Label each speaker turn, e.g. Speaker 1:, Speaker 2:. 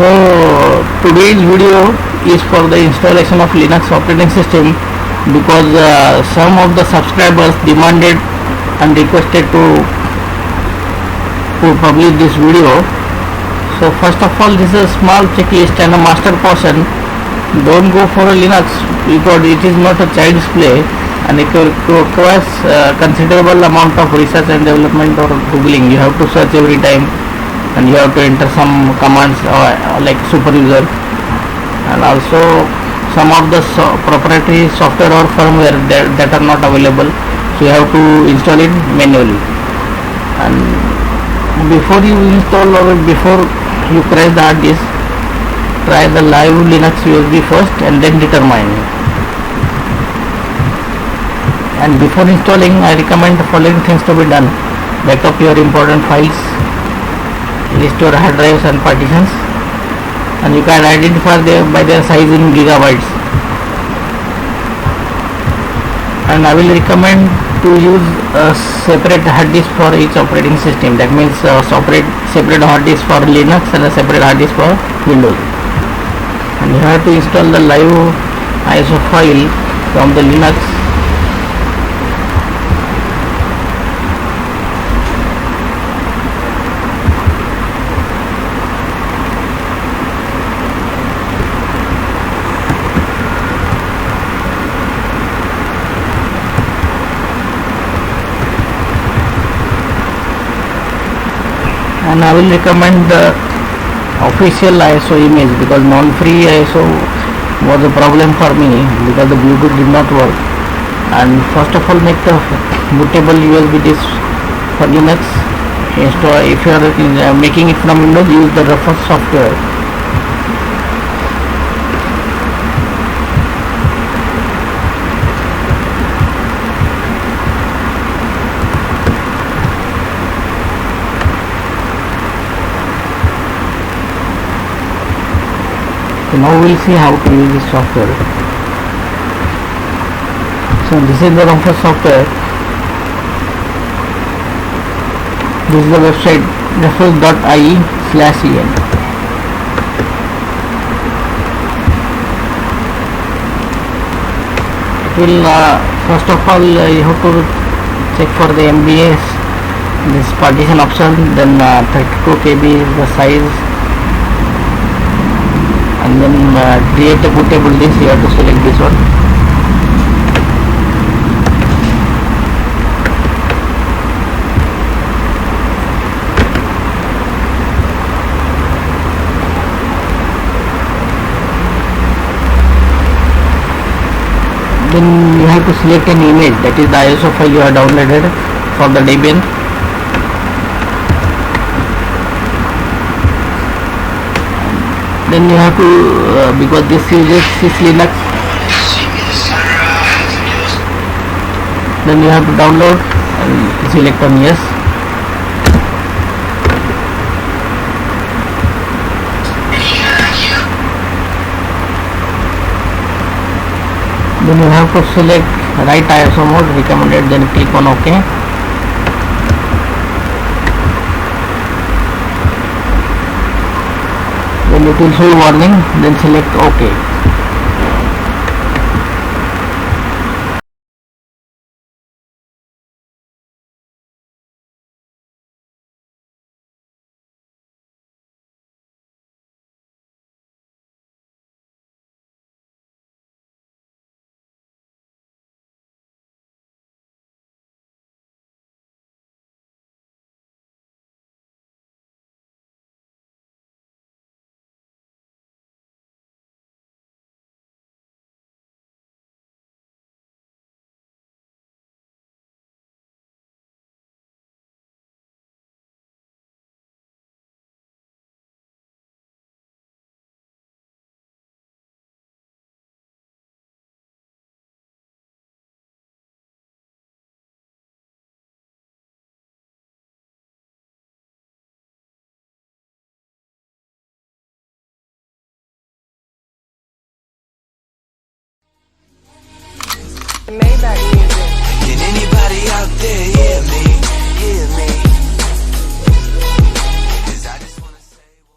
Speaker 1: So today's video is for the installation of Linux operating system because some of the subscribers demanded and requested to publish this video. So first of all, this is a small checklist and a master caution. Don't go for a Linux because it is not a child's play and it requires considerable amount of research and development or googling. You have to search every time and you have to enter some commands like super user, and also some of the proprietary software or firmware that are not available, so you have to install it manually. And before you install or before you crash the hard disk, try the live Linux USB first and then determine. And before installing, I recommend the following things to be done: backup your important files, list your hard drives and partitions, and you can identify them by their size in gigabytes. And I will recommend to use a separate hard disk for each operating system. That means separate hard disk for Linux and a separate hard disk for Windows. And you have to install the live ISO file from the Linux. And I will recommend the official ISO image because non-free ISO was a problem for me because the Bluetooth did not work. And first of all, make the bootable USB disk for Linux. Install, if you are making it from Windows, use the Rufus software. So now we'll see how to use this software. So this is the Rufus software. This is the website rufus.ie/en. It will first of all you have to check for the MBS, this partition option, then 32 KB is the size, and then create a bootable disk. You have to select this one. Then you have to select an image, that is the ISO file you have downloaded for the Debian. Then you have to because this uses Linux, then you have to download and select on yes. Then you have to select right ISO mode recommended, then click on OK. Then it will show warning, then select OK.
Speaker 2: Maybach.